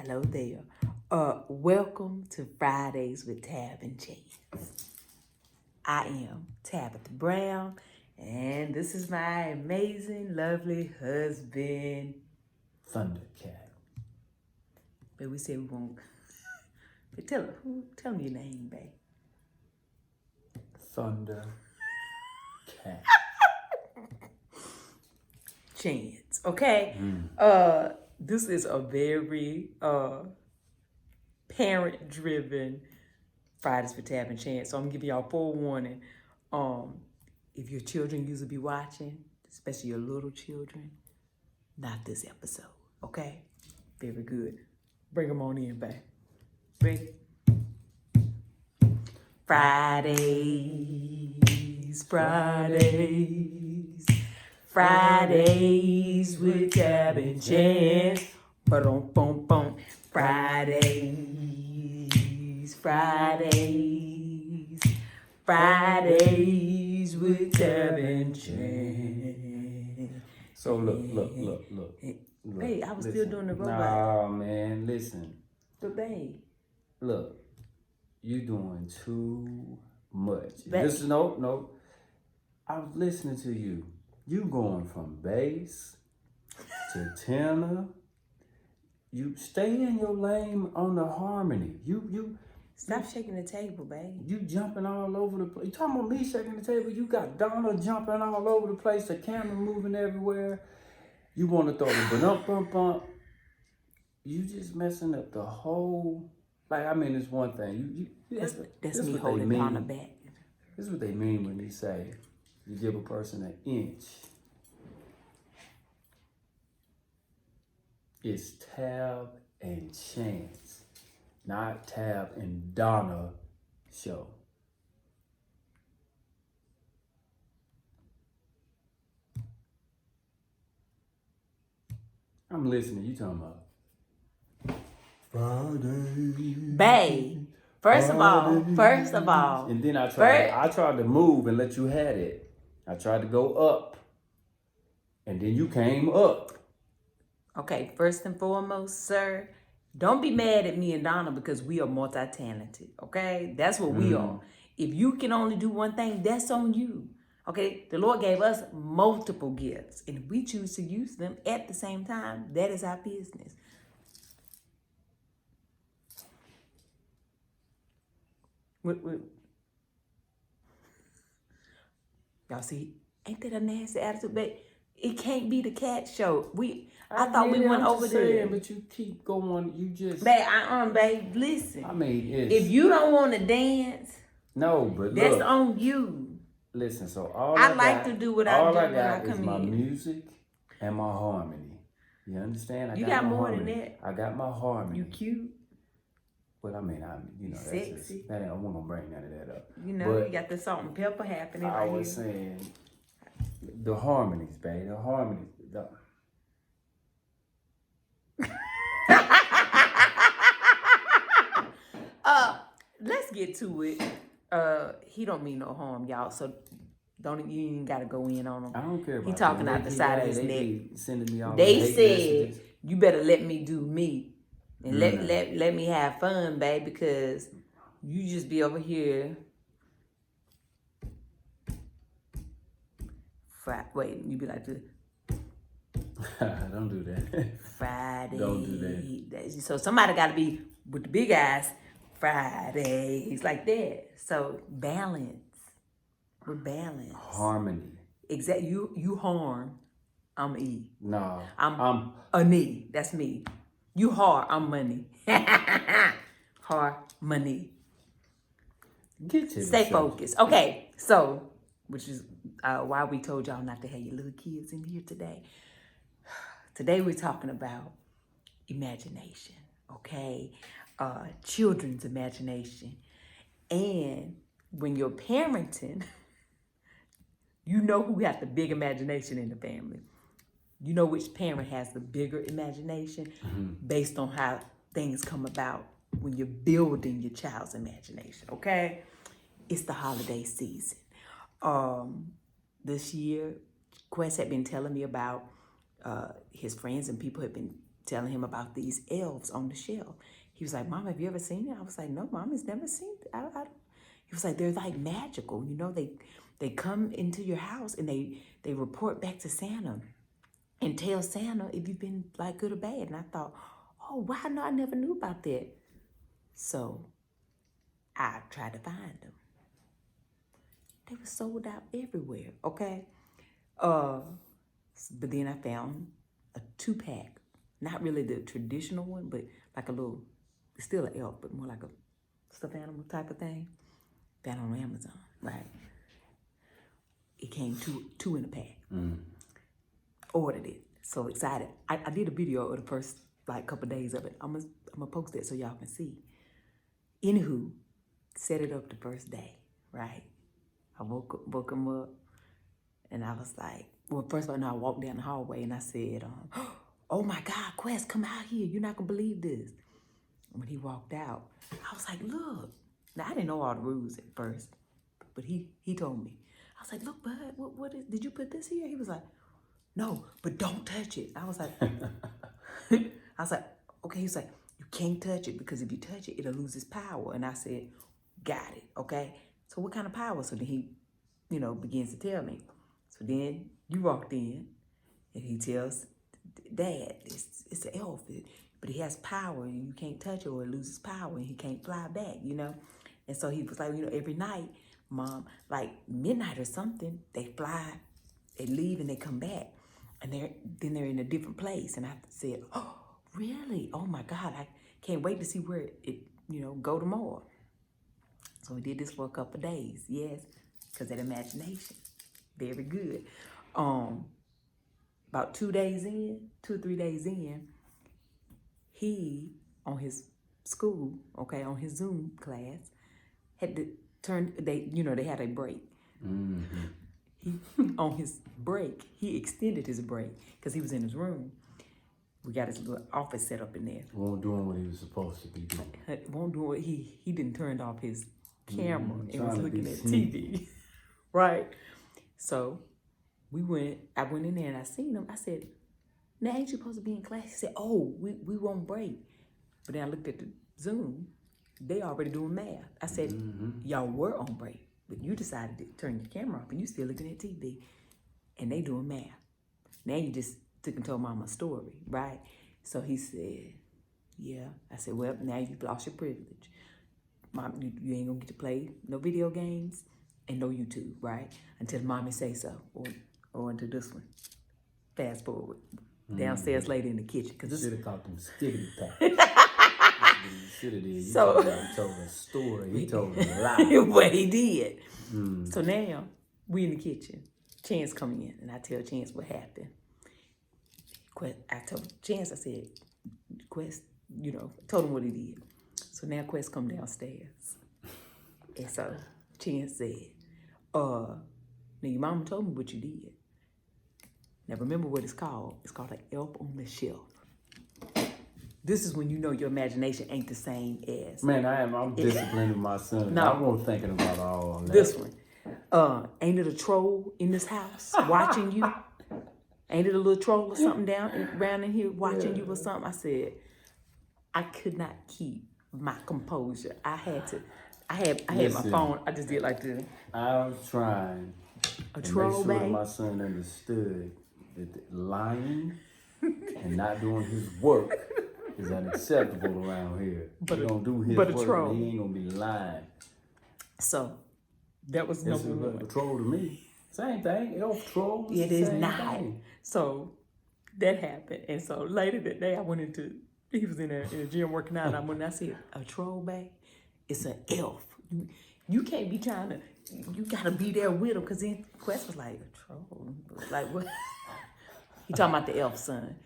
Hello there. Welcome to Fridays with Tab&Chance. I am Tabitha Brown, and this is my amazing, lovely husband, Thundercat. But we said we won't. But tell me your name, babe. Thundercat. Chance. Okay. This is a very parent-driven Fridays for Tab&Chance. So I'm gonna give y'all forewarning. If your children usually be watching, especially your little children, not this episode. Okay. Very good. Bring them on in, babe. Ready? Fridays with Tab&Chance. Ba-dum-bum-bum. Fridays with Tab&Chance. So look. Babe, I was still doing the robot. Nah, man, listen. But babe. Look, you doing too much. Babe. Listen, no. I was listening to you. You going from bass to tenor. You stay in your lane on the harmony. You Stop shaking the table, babe. You jumping all over the place. You talking about me shaking the table? You got Donna jumping all over the place, the camera moving everywhere. You want to throw the bump. You just messing up the whole. Like, I mean, it's one thing. That's me holding Donna back. This is what they mean when they say you give a person an inch. It's Tab&Chance, not Tab and Donna show. I'm listening. You talking about Friday? Babe, first of all. And then I tried to move and let you have it. I tried to go up. And then you came up. Okay, first and foremost, sir, don't be mad at me and Donna because we are multi-talented, okay? That's what we are. If you can only do one thing, that's on you, okay? The Lord gave us multiple gifts, and if we choose to use them at the same time, that is our business. Y'all see, ain't that a nasty attitude, babe? It can't be the cat show. I thought we went over there. But you keep going. You just. Babe, babe, listen. I mean, if you don't want to dance, no, but that's look, on you. Listen, so I like to do what I do when I come in. All I got is my music and my harmony. You understand? You got more than that. I got my harmony. You cute. But I mean, that's sexy. I won't gonna bring none of that up. You know, you got the salt and pepper happening. I was saying the harmonies, babe. The harmonies. Let's get to it. He don't mean no harm, y'all. So you ain't gotta go in on him. I don't care about he talking that. out the side of his neck. Sending me all they said messages. You better let me do me and let me have fun, babe, because you just be over here. You be like this. Don't do that. Friday. Don't do that. So somebody got to be with the big eyes. Fridays like that. So balance. We're balanced. Harmony. Exactly. You harm. I'm E. No. I'm a knee. That's me. You hard. I'm money. Harmony. Get to Stay focused. Okay. So, which is why we told y'all not to have your little kids in here today. Today we're talking about imagination. Okay. Children's imagination. And when you're parenting, you know who has the big imagination in the family. You know which parent has the bigger imagination based on how things come about when you're building your child's imagination, okay? It's the holiday season. This year, Quest had been telling me about his friends and people had been telling him about these elves on the shelf. He was like, Mom, have you ever seen it? I was like, no, Mom has never seen it. He was like, they're like magical. You know, they come into your house and they report back to Santa and tell Santa if you've been like good or bad. And I thought, oh, wow, no, I never knew about that. So I tried to find them. They were sold out everywhere, okay? But then I found a 2-pack. Not really the traditional one, but like a little, it's still an elf, but more like a stuffed animal type of thing. Found on Amazon, right? It came two in a pack. Ordered it. So excited. I did a video of the first like couple of days of it. I'm gonna post that so y'all can see. Anywho, set it up the first day, right? I woke him up, and I was like, well, first of all, I walked down the hallway and I said, oh my God, Quest, come out here. You're not gonna believe this. When he walked out, I was like, look. Now, I didn't know all the rules at first, but he told me. I was like, look, bud, what is, did you put this here? He was like, no, but don't touch it. I was like, okay. He's like, you can't touch it because if you touch it, it'll lose its power. And I said, got it, okay? So what kind of power? So then he, begins to tell me. So then you walked in and he tells Dad, it's an elf, but he has power and you can't touch it or it loses power and he can't fly back, And so he was like, every night, Mom, like midnight or something, they fly, they leave and they come back. And they're in a different place. And I said, oh, really? Oh my God, I can't wait to see where it go tomorrow. So we did this for a couple of days, yes, because that imagination, very good. About 2 days in, 2 or 3 days in, he, on his school, okay, on his Zoom class, had to turn, they had a break. Mm-hmm. He, on his break, he extended his break because he was in his room. We got his little office set up in there. Won't doing what he was supposed to be doing. Won't do it. He didn't turn off his camera and was looking at sneaky. TV. Right? So I went in there and I seen him. I said, now ain't you supposed to be in class? He said, oh, we won't break. But then I looked at the Zoom. They already doing math. I said, y'all were on break, but you decided to turn your camera off and you still looking at TV. And they doing math. Now you just took and told Mama a story, right? So he said, yeah. I said, well, now you've lost your privilege. Mom, you ain't gonna get to play no video games and no YouTube, right? Until Mommy say so, or until this one. Fast forward. Downstairs later in the kitchen. You should have caught them skibbity packs. You should have did. You So, told a story. He told a lie. What he did. So now, we in the kitchen. Chance come in, and I tell Chance what happened. I told Chance, I said, Quest, told him what he did. So now Quest come downstairs. And so Chance said, now your mama told me what you did. Now remember what it's called. It's called an elf on the shelf. This is when you know your imagination ain't the same as. Man, I'm disciplining my son. No. I wasn't thinking about all of that. This one. Ain't it a troll in this house watching you? Ain't it a little troll or something around in here watching you or something? I said, I could not keep my composure. I had my phone. I just did like this. I was trying A to troll make sure that bag. my son understood that lying and not doing his work is unacceptable around here. He don't do his work, troll. he ain't gonna be lying. So that was That's number a one. troll to me. Same thing, elf troll. It is same not. thing. So that happened. And so later that day, he was in the gym working out. And I said, a troll bag, it's an elf. You can't be trying to, you got to be there with him. Because then Quest was like, a troll? Like what? He talking about the elf son.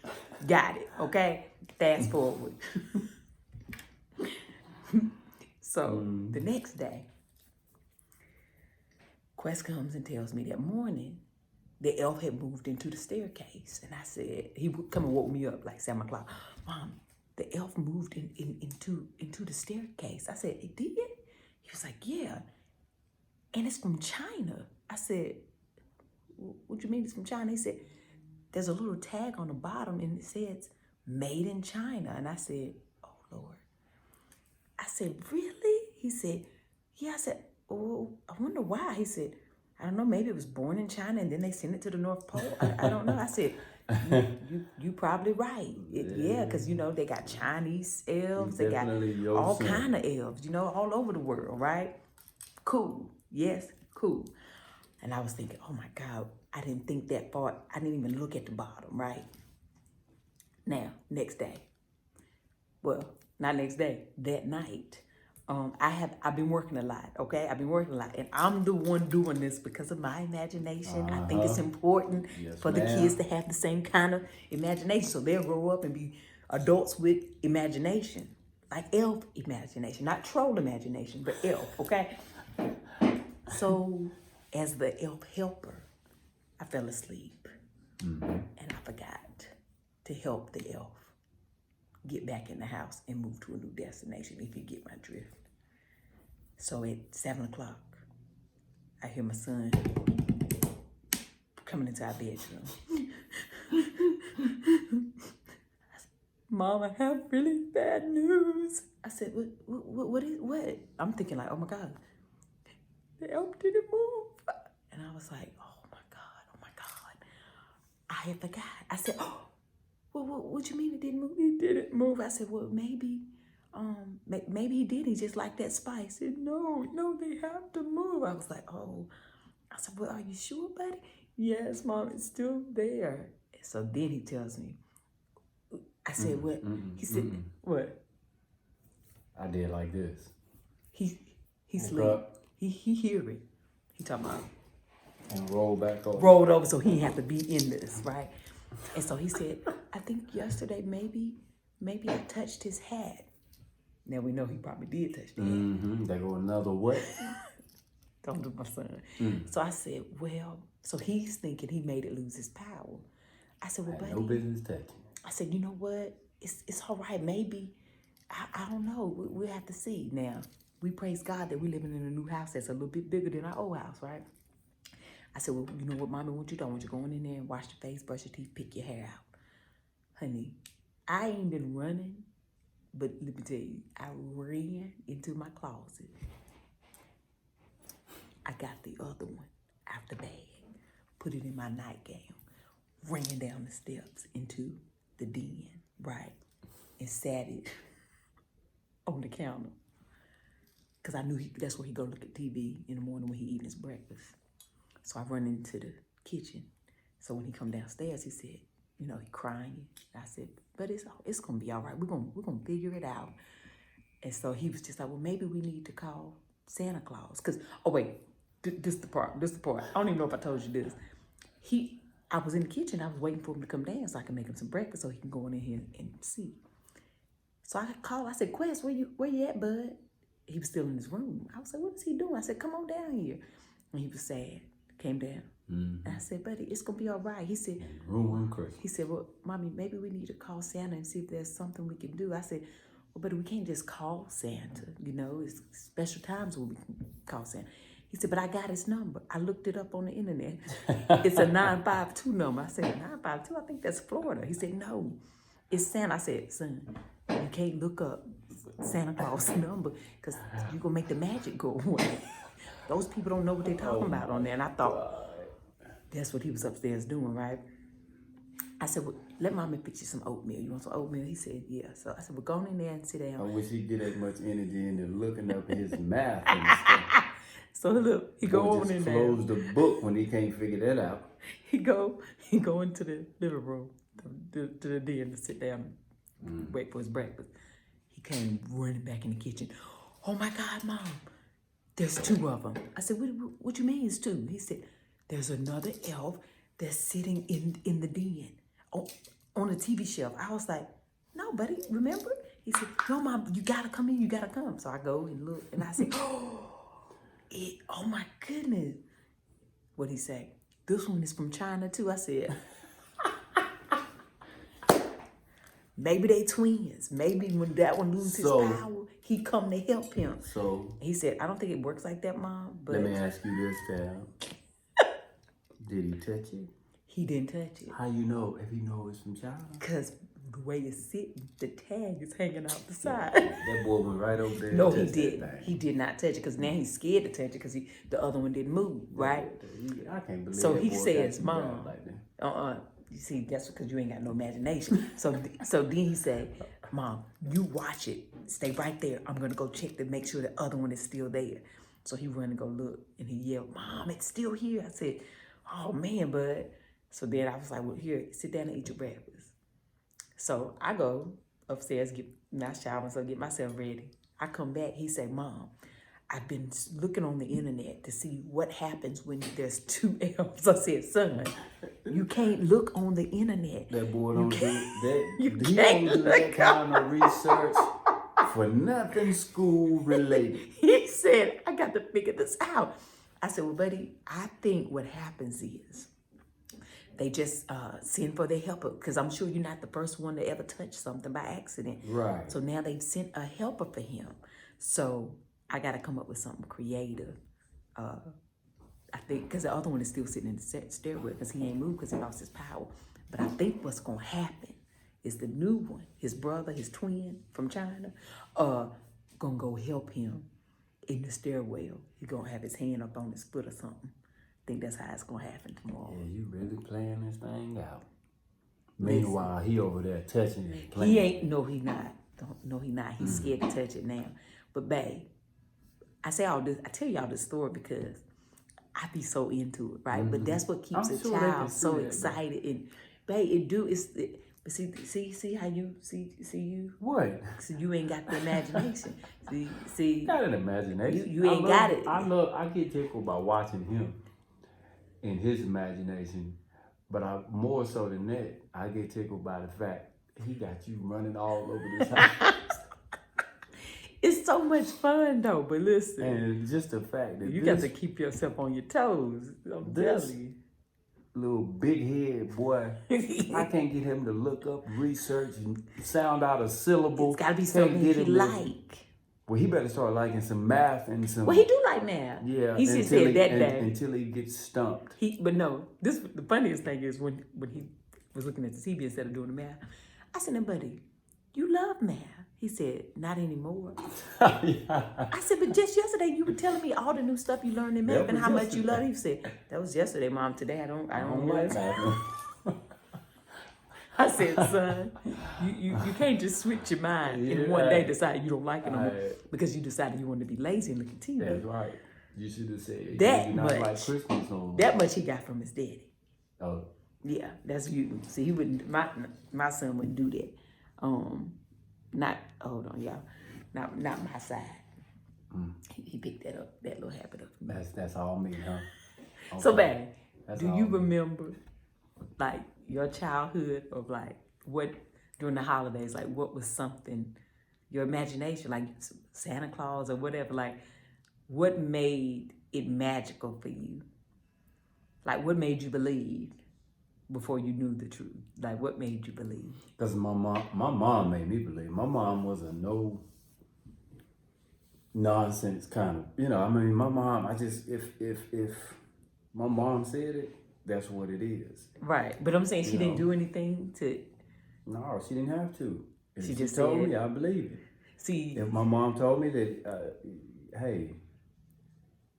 Got it, okay? Fast forward. So the next day, Quest comes and tells me that morning, the elf had moved into the staircase. And I said, he would come and woke me up like 7 o'clock. Mom, the elf moved into the staircase. I said, it did? He was like, yeah. And it's from China. I said, what you mean it's from China? He said, there's a little tag on the bottom and it says made in China. And I said, oh, Lord. I said, really? He said, yeah. I said, oh, I wonder why. He said, I don't know, maybe it was born in China and then they sent it to the North Pole. I don't know. I said, you probably right. Yeah, because, you know, they got Chinese elves. They got all kind of elves, you know, all over the world, right? Cool. Yes, cool. And I was thinking, oh my God, I didn't think that far. I didn't even look at the bottom, right? Now, next day. Well, not next day, that night. I've been working a lot, okay? I've been working a lot. And I'm the one doing this because of my imagination. I think it's important for the kids to have the same kind of imagination. So they'll grow up and be adults with imagination. Like elf imagination, not troll imagination, but elf, okay? So as the elf helper, I fell asleep. And I forgot to help the elf get back in the house and move to a new destination, if you get my drift. So at 7 o'clock, I hear my son coming into our bedroom. Mom, I have really bad news. I said, what? I'm thinking like, oh my God, the elf didn't move. And I was like, oh my God. I had forgot. I said, oh, what you mean it didn't move? He didn't move. I said, well, maybe he did. He just liked that spice. He said, no, they have to move. I was like, oh. I said, well, are you sure, buddy? Yes, Mom, it's still there. So then he tells me, I said, what? He said, what? I did like this. He sleep. He hear it. He talking about and rolled back over. Rolled over so he didn't have to be in this, right? And so he said, I think yesterday maybe I touched his hat. Now we know he probably did touch the hat. They go another what? Don't do my son. So I said, well, so he's thinking he made it lose his power. I said, well, buddy. No business touching. I said, you know what? It's all right. Maybe, I don't know. We'll have to see. Now, we praise God that we're living in a new house that's a little bit bigger than our old house, right? I said, well, you know what, Mommy, what you do? I want you going in there and wash your face, brush your teeth, pick your hair out. Honey, I ain't been running, but let me tell you, I ran into my closet. I got the other one out the bag, put it in my nightgown, ran down the steps into the den, right, and sat it on the counter. Because I knew that's where he go look at TV in the morning when he eating his breakfast. So I run into the kitchen. So when he come downstairs, he said, you know, he crying. I said, but it's gonna be all right. We're gonna figure it out. And so he was just like, well, maybe we need to call Santa Claus. Cause this the part. I don't even know if I told you this. I was in the kitchen. I was waiting for him to come down so I can make him some breakfast so he can go in here and see. So I called. I said, Quest, where you at, bud? He was still in his room. I was like, what is he doing? I said, come on down here. And he was sad. Came down. And I said, buddy, it's going to be all right. He said, he said, well, Mommy, maybe we need to call Santa and see if there's something we can do. I said, well, buddy, we can't just call Santa. You know, it's special times when we can call Santa. He said, but I got his number. I looked it up on the internet. It's a 952 number. I said, 952? I think that's Florida. He said, no, it's Santa. I said, son, you can't look up Santa Claus number because you're going to make the magic go away. Those people don't know what they're talking about on there. And I thought, that's what he was upstairs doing, right? I said, well, let Mommy fix you some oatmeal. You want some oatmeal? He said, yeah. So I said, well, go in there and sit down. I wish he'd get as much energy into looking up his math and stuff. So look, he go on in there. Close the book when he can't figure that out. He go into the living room, to the den to sit down and wait for his breakfast. He came running back in the kitchen. Oh my God, Mom, there's two of them. I said, what you mean it's two? He said, there's another elf that's sitting in the den on the TV shelf. I was like, no, buddy, remember? He said, no, Mom, you gotta come in, you gotta come. So I go and look, and I said, oh my goodness. What'd he say? This one is from China too. I said, maybe they twins. Maybe when that one loses his power, he come to help him. So he said, I don't think it works like that, Mom. But let me ask you this, Tab. Did he touch it? He didn't touch it. How you know if he knows it's from China? Because the way it's sitting, the tag is hanging out the Yeah, side. that boy went right over there. No, and he touched that didn't. thing. He did not touch it because now he's scared to touch it because the other one didn't move, right? I can't believe So that he boy says, got you down Mom, like that. You see, that's because you ain't got no imagination. So then he said, Mom, you watch it. Stay right there. I'm going to go check to make sure the other one is still there. So he run and go look, and he yelled, Mom, it's still here. I said, oh, man, bud. So then I was like, well, here, sit down and eat your breakfast. So I go upstairs, get my shower, so get myself ready. I come back. He said, Mom, I've been looking on the internet to see what happens when there's two elves. I said, son, you can't look on the internet. That boy don't do that. You He can't don't do that look kind of research for nothing school related. He said, I got to figure this out. I said, well, buddy, I think what happens is they just send for their helper, because I'm sure you're not the first one to ever touch something by accident. Right. So now they've sent a helper for him. So I got to come up with something creative. I think, because the other one is still sitting in the stairwell because he ain't moved because he lost his power. But I think what's going to happen is the new one, his brother, his twin from China, going to go help him in the stairwell. He's going to have his hand up on his foot or something. I think that's how it's going to happen tomorrow. Yeah, you really playing this thing out. Meanwhile, he over there touching it, playing. He ain't, no, he not. No, he not. He's scared to touch it now. But babe, I tell y'all this story because I be so into it, right? But that's what keeps I'm a sure they child can see so that, excited. And babe, but see how you see you. What? So you ain't got the imagination. see. Got an imagination. You ain't got it. I get tickled by watching him in his imagination, but more so than that, I get tickled by the fact he got you running all over this house. It's so much fun though, but listen. And just the fact that you got to keep yourself on your toes. I'm telling you. Little big head boy, I can't get him to look up, research, and sound out a syllable. It's got to be something he like. Well, he better start liking some math and some. Well, he do like math. Yeah, he just said that day until he gets stumped. But no, the funniest thing is when he was looking at the TV instead of doing the math. I said, "Now, buddy, you love math." He said, "Not anymore." Yeah. I said, "But just yesterday you were telling me all the new stuff you learned in math and how much you love it." He said, "That was yesterday, Mom. Today I don't like math." math. I said, son, you can't just switch your mind in one day, decide you don't like it no more because you decided you wanted to be lazy and look at TV. That's right. You should have said that you much. not like Christmas no that much he got from his daddy. Oh. Yeah, that's you. See, he wouldn't. My son wouldn't do that. Not hold on, y'all. Not my side. He picked that up, that little habit up. That's all me, huh? Okay. So, baby, That's do all you me. remember, like, your childhood of, like, what, during the holidays, like, what was something, your imagination, like Santa Claus or whatever, like, what made it magical for you? Like, what made you believe before you knew the truth? Like, what made you believe? Because my mom made me believe. My mom was a no nonsense kind of, I mean, my mom, if my mom said it, that's what it is. Right. But I'm saying she didn't do anything to... No, she didn't have to. If She just told said- me, I believe it. See, If my mom told me that, hey,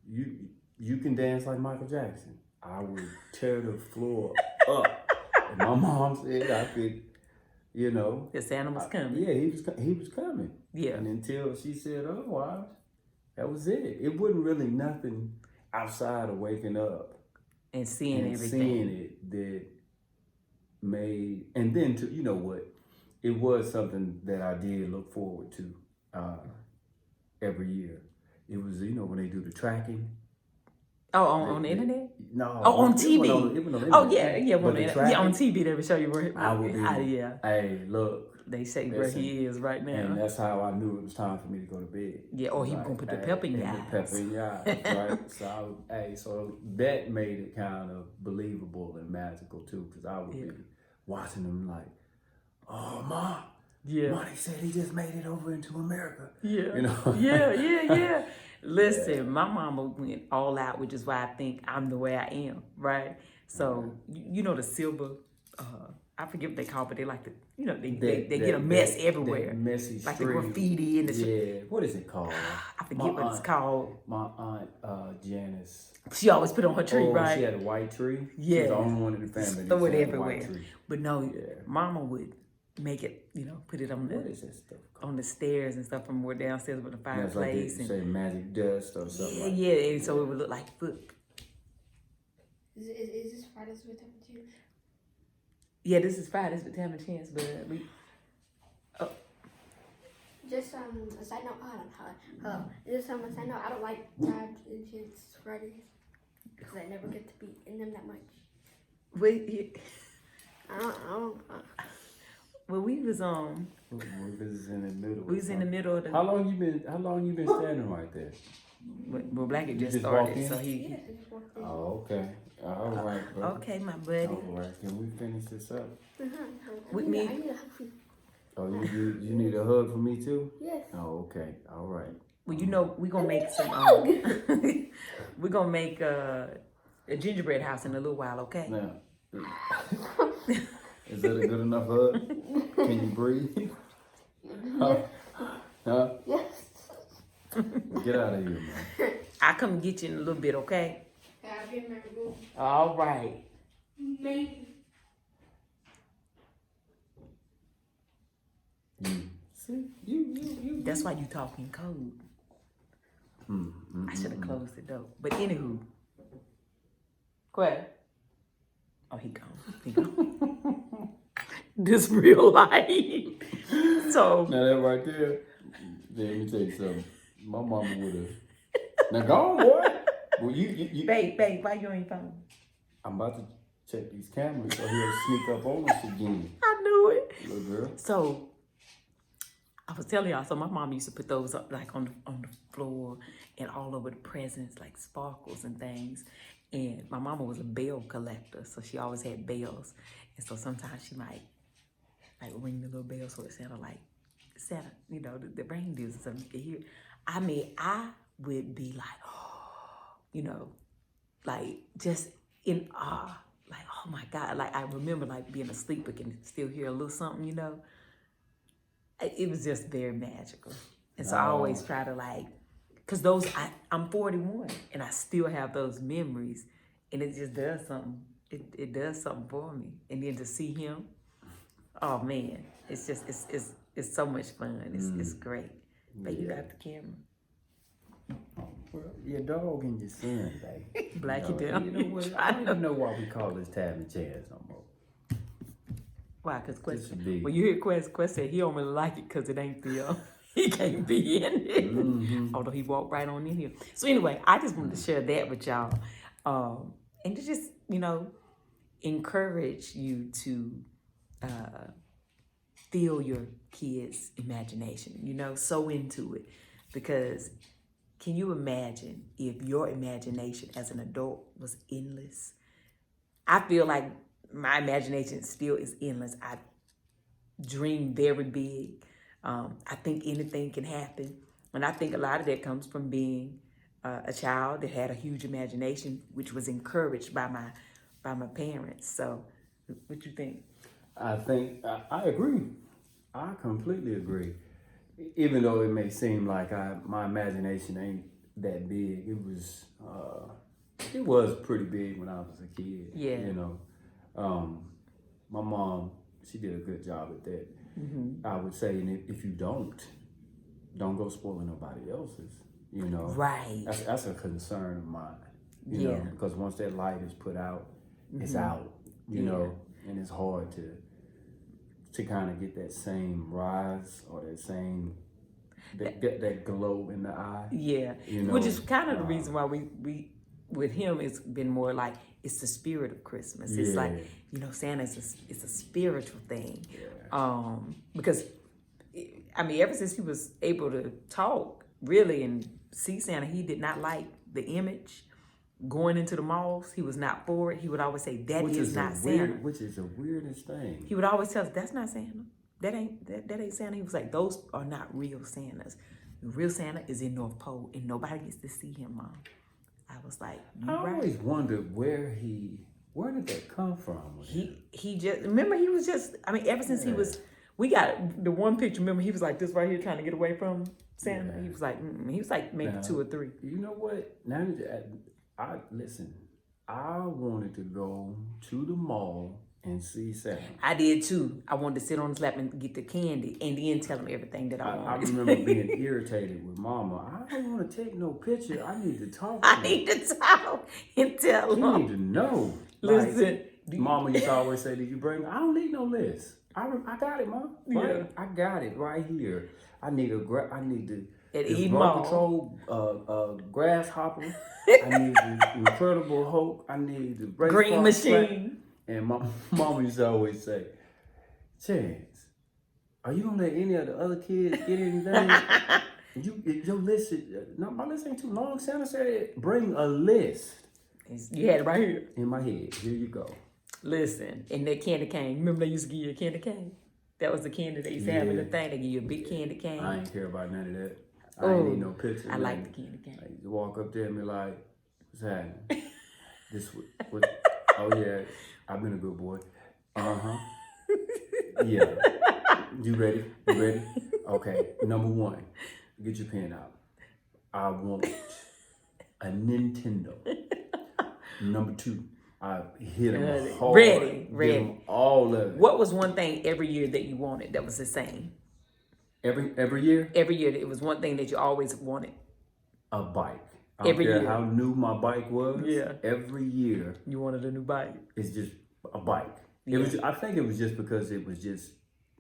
you can dance like Michael Jackson, I would tear the floor up. If my mom said I could, the Santa was coming. Yeah, he was coming. Yeah. And until she said otherwise, that was it. It wasn't really nothing outside of waking up And seeing and everything. seeing it that made, and then to, you know what, it was something that I did look forward to every year. It was, when they do the tracking. Oh, on the internet? No. Oh, on it TV. went on the Oh, internet. yeah, But the yeah, tracking, on TV they would show you where I would be, yeah. hey, look. They say where he is right now. And that's how I knew it was time for me to go to bed. Yeah, or he was gonna put the pepper in your eyes. The pepper in your eyes, right? So that made it kind of believable and magical too, because I would be watching them like, oh, Mom, Monty said he just made it over into America. Yeah. Yeah. Listen, my mama went all out, which is why I think I'm the way I am, right? So, you know the silver I forget what they call it, but they like to, you know, they get a mess everywhere. That messy like street. the graffiti and the Yeah, what is it called? I forget what it's called. My aunt Janice. She always put on her tree, right? She had a white tree. Yeah. She's the only one in the family that throw it had everywhere. a white tree. But no, Mama would make it, you know, put it on What is that stuff called? on the stairs and stuff from where downstairs with the fireplace. Like say magic dust or something. Yeah, like yeah, and so it would look like foot. Is this Fridays with Tab&Chance? Yeah, this is Fridays with Tab&Chance, but we. Just a side note. Just a side note. I don't like Tab&Chance Fridays because I never get to be in them that much. Well, we was We was in the middle. We was in the middle of the. How long you been standing right there? Well, Blackie just walked started, in? so he. Yeah, I just walked in. Oh, okay. All right, bro. Okay, my buddy. All right. Can we finish this up? With I me. need a hug from. Oh, you need a hug from me too? Yes. Oh, okay. All right. Well, you know, we're gonna make some. We're gonna make a gingerbread house in a little while, okay? Now, is that a good enough hug? Can you breathe? Huh? Yes. Get out of here, man. I'll come get you in a little bit, okay? I'll be in my room. All right. Maybe. See, you. That's why you talking code. I should have closed the door. But anywho. Quay. Oh, he gone. He gone. This real life. So. Now that right there, let me tell you something. My mama would have. Now go on, boy. Well, you. Babe, why you on your phone? I'm about to check these cameras so he'll sneak up on us again. I knew it. Little girl. So, I was telling y'all, so my mom used to put those up like on the floor and all over the presents, like sparkles and things. And my mama was a bell collector, so she always had bells. And so sometimes she might like ring the little bell so it sounded like Santa, you know, the reindeers or something you could hear. I mean, I would be like, oh, you know, like just in awe. Like, oh my God. Like I remember like being asleep but can still hear a little something, you know. It was just very magical. And so I always try to like, cause I'm 41 and I still have those memories and it just does something. It does something for me. And then to see him, oh man, it's just, it's so much fun. It's great. But you got the camera. Well, your dog and your son, babe. Blackie down. You know what? I don't even know why we call this Tab&Chance no more. Why? Because This would be. well, you hear Quest say he don't really like it because it ain't the, he can't be in it. Although he walked right on in here. So anyway, I just wanted to share that with y'all. And to just, you know, encourage you to feel your kids' imagination, you know, so into it. Because can you imagine if your imagination as an adult was endless? I feel like my imagination still is endless. I dream very big. I think anything can happen. And I think a lot of that comes from being a child that had a huge imagination, which was encouraged by my parents. So what you think? I think, I agree. I completely agree. Even though it may seem like my imagination ain't that big, it was pretty big when I was a kid. Yeah. You know, my mom, she did a good job at that. I would say, and if you don't go spoiling nobody else's. You know, Right. That's a concern of mine. You know, because once that light is put out, it's out. You know, and it's hard to kind of get that same rise or that same that glow in the eye. Yeah, You know, which is kind of the reason why we with him it's been more like it's the spirit of Christmas. It's Yeah. like, you know, Santa's it's a spiritual thing. Yeah. Because I mean, ever since he was able to talk really and see Santa, he did not like the image. Going into the malls, he was not for it. He would always say, "That is not Santa." Which is the weirdest thing. He would always tell us, "That's not Santa. That ain't Santa." He was like, "Those are not real Santas. The real Santa is in North Pole, and nobody gets to see him, Mom." I was like, "You I right." always wondered where he Where did that come from? He just remember he was just. I mean, ever since he was, we got the one picture. Remember, he was like this right here, trying to get away from Santa. Yeah. He was like maybe 2 or 3. You know what? Now that I listen, I wanted to go to the mall and see Santa. I did too. I wanted to sit on his lap and get the candy, and then tell him everything that I wanted. I remember being irritated with Mama. I don't want to take no picture. I need to talk. I need to talk and tell him. You need to know. Listen, Mama used to always say, "Did you bring?" I don't need no list. I got it, Mom. Right? Yeah. I got it right here. I need the eat remote mall. control grasshopper. I need the Incredible Hulk. I need the green machine. And Mama used to always say, "Chance, are you gonna let any of the other kids get anything?" Your list is no, my list ain't too long. Santa said, "Bring a list." You had it right here. In my head. Here you go. Listen, and that candy cane. Remember they used to give you a candy cane? That was the candy they used to have in the thing. They give you a big candy cane. I ain't care about none of that. I ain't need no pictures. I like the candy cane. I used to walk up there and be like, "What's happening?" What? Oh yeah, I've been a good boy. Yeah. You ready? Okay. Number 1, get your pen out. I want a Nintendo. Number 2, I hit them hard. Ready. Give them all of it. What was one thing every year that you wanted that was the same? Every year? Every year, it was one thing that you always wanted. A bike. I don't Every care year. how new my bike was. Yeah. Every year. You wanted a new bike. It's just a bike. Yeah. I think it was just because it was just,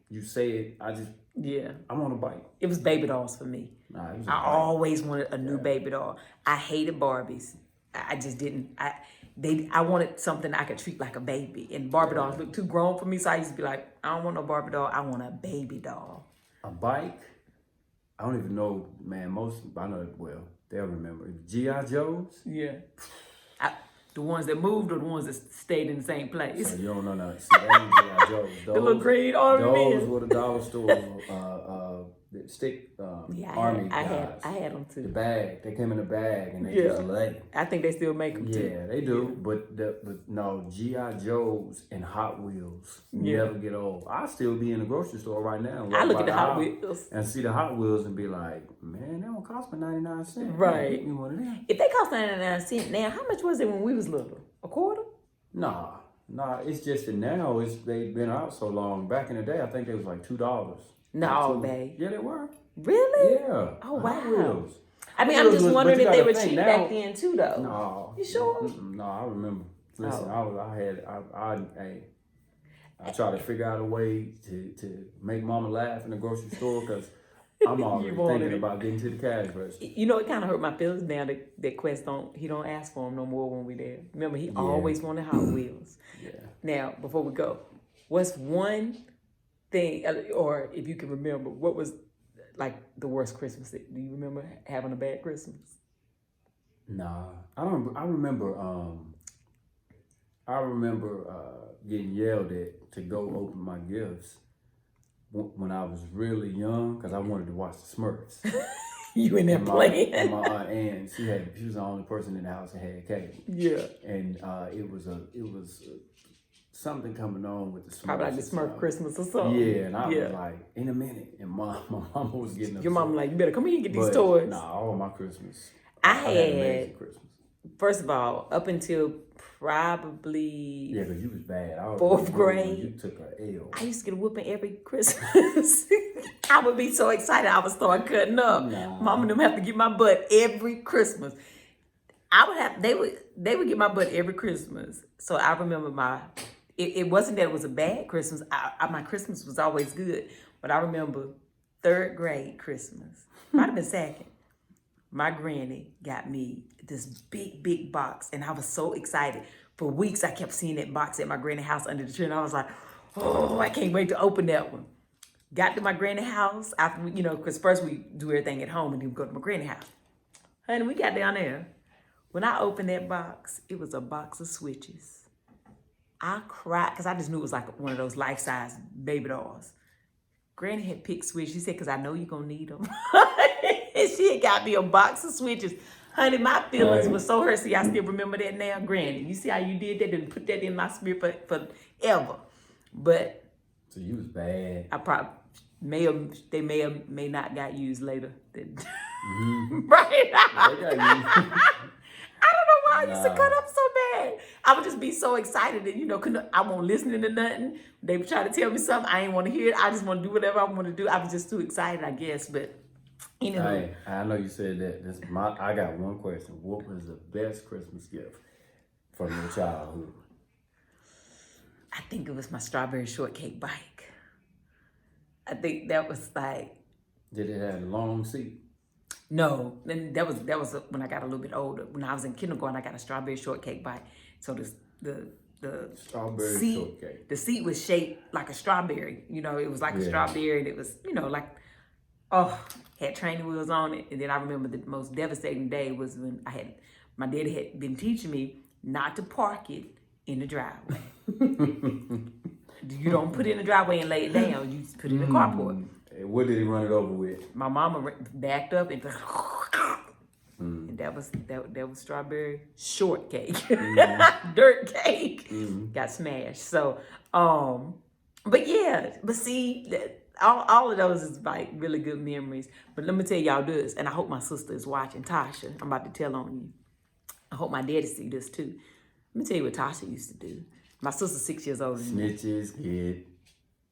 you say it, I want a bike. It was baby dolls for me. Nah, it was I always wanted a new baby doll. I hated Barbies. I just didn't. I wanted something I could treat like a baby. And Barbie dolls looked too grown for me, so I used to be like, I don't want no Barbie doll. I want a baby doll. A bike? I don't even know, man. I know it well. They'll remember. G.I. Joes? Yeah. The ones that moved or the ones that stayed in the same place? So you don't know nothing. See, that ain't G.I. Joes. The little green army Those men. were the dollar store stick army guys. I had them too. The bag. They came in a bag and they just lay. I think they still make them too. Yeah, they do. But no, G.I. Joes and Hot Wheels never get old. I still be in the grocery store right now. I look at the Hot Wheels. And see the Hot Wheels and be like, man, that don't cost me 99 cents. Right. Get me one of them. If they cost 99 cents now, how much was it when we was little? A quarter? Nah, it's just that now they've been out so long. Back in the day, I think they was like $2. No, babe. Yeah, they were. Really? Yeah. Oh, wow. Hot Wheels. I mean, I'm just wondering if they were cheap now, back then too, though. No. You sure? No, I remember. Listen, I try to figure out a way to make Mama laugh in the grocery store because I'm already thinking about getting to the cash register. You know, it kind of hurt my feelings now that Quest don't ask for them no more when we there. Remember, he always wanted Hot Wheels. Yeah. Now, before we go, what's one thing, or if you can remember, what was like the worst Christmas? Do you remember having a bad Christmas? Nah, I don't. I remember getting yelled at to go open my gifts when I was really young because I wanted to watch the Smurfs. You in there playing? And my aunt Ann, she was the only person in the house that had cable. Yeah. And it was something coming on with the Smurfs. Probably like the Smurf Christmas or something. Yeah, and I was like, in a minute. And my mama was getting upset. Your mama like, you better come here and get these toys. Nah, all my Christmas. I had an amazing Christmas. First of all, up until probably because you was bad. I 4th grade, you took an L. I used to get a whooping every Christmas. I would be so excited I would start cutting up. Nah. Mom and them have to get my butt every Christmas. They would get my butt every Christmas. So I remember it wasn't that it was a bad Christmas. My Christmas was always good. But I remember 3rd grade Christmas. Might have been 2nd. My granny got me this big box, and I was so excited. For weeks, I kept seeing that box at my granny house under the tree, and I was like, oh, I can't wait to open that one. Got to my granny house after because first we do everything at home, and then we go to my granny house. Honey, we got down there. When I opened that box, it was a box of switches. I cried because I just knew it was like one of those life-size baby dolls. Granny had picked switches. She said, because I know you're going to need them. And she had got me a box of switches. Honey, my feelings Right. were so hurt. See, I still remember that now. Granted, you see how you did that and put that in my spirit forever. But So you was bad. I probably may or may not got used later. Mm-hmm. Right? They got you. I don't know why I used to Nah. cut up so bad. I would just be so excited that, you know, I won't listen to nothing. They would try to tell me something. I ain't want to hear it. I just want to do whatever I want to do. I was just too excited, I guess. But, anywho. Hey, I know you said that. I got one question. What was the best Christmas gift from your childhood? I think it was my strawberry shortcake bike. I think that was like, Did it have a long seat? no, then that was when I got a little bit older. When I was in kindergarten, I got a strawberry shortcake bite. So the Strawberry seat, shortcake. the seat was shaped like a strawberry. You know, it was like a Yeah. strawberry, and it was, you know, like, had training wheels on it. And then I remember the most devastating day was when my daddy had been teaching me not to park it in the driveway. You don't put it in the driveway and lay it down. You put it in the carport. What did he run it over with? My mama backed up and and that was strawberry shortcake, dirt cake, got smashed. So, but yeah, but see, all of those is like really good memories. But let me tell y'all this, and I hope my sister is watching. Tasha, I'm about to tell on you. I hope my daddy see this too. Let me tell you what Tasha used to do. My sister's 6 years older than me. Snitches, kid.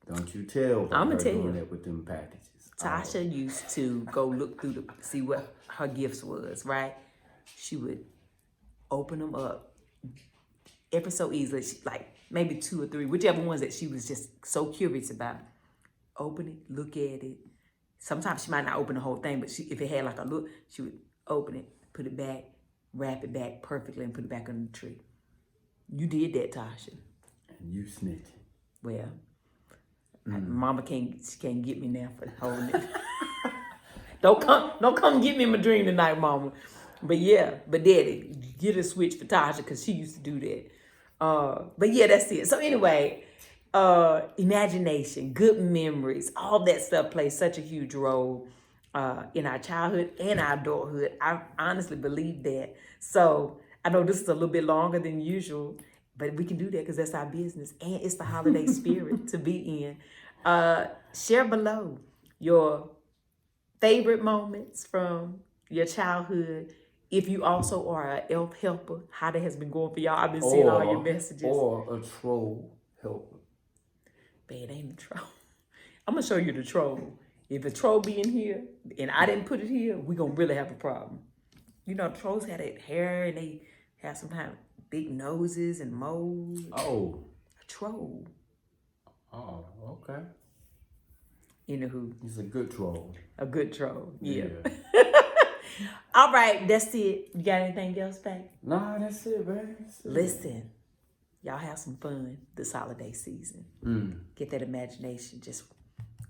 Don't you tell her I'ma tell doing you. that with them packages. Tasha used to go look through see what her gifts was, right? She would open them up ever so easily, like maybe 2 or 3, whichever ones that she was just so curious about. Open it, look at it. Sometimes she might not open the whole thing, but if it had like a look, she would open it, put it back, wrap it back perfectly, and put it back under the tree. You did that, Tasha. And you snitching. Well, Mama can't get me now for holding it. Don't come get me in my dream tonight, Mama. But yeah, but Daddy, get a switch for Tasha because she used to do that. But yeah, that's it. So anyway, imagination, good memories, all that stuff plays such a huge role in our childhood and our adulthood. I honestly believe that. So I know this is a little bit longer than usual, but we can do that because that's our business. And it's the holiday spirit to be in. Share below your favorite moments from your childhood. If you also are an elf helper, how that has been going for y'all. I've been seeing all your messages. Or a troll helper. But it ain't a troll. I'm going to show you the troll. If a troll be in here and I didn't put it here, we're going to really have a problem. You know, trolls had that hair and they have sometimes big noses and moles. Oh. A troll. Oh, okay. Anywho. He's a good troll. A good troll. Yeah. All right, that's it. You got anything else, babe? Nah, that's it, man. Listen, y'all have some fun this holiday season. Get that imagination just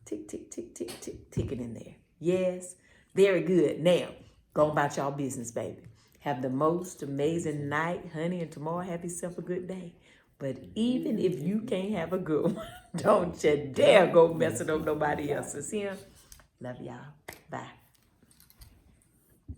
tick, tick, tick, tick, tick, tick it in there. Yes, very good. Now, go about y'all business, baby. Have the most amazing night, honey, and tomorrow have yourself a good day. But even if you can't have a good one, don't you dare go messing up nobody else's. Love y'all. Bye.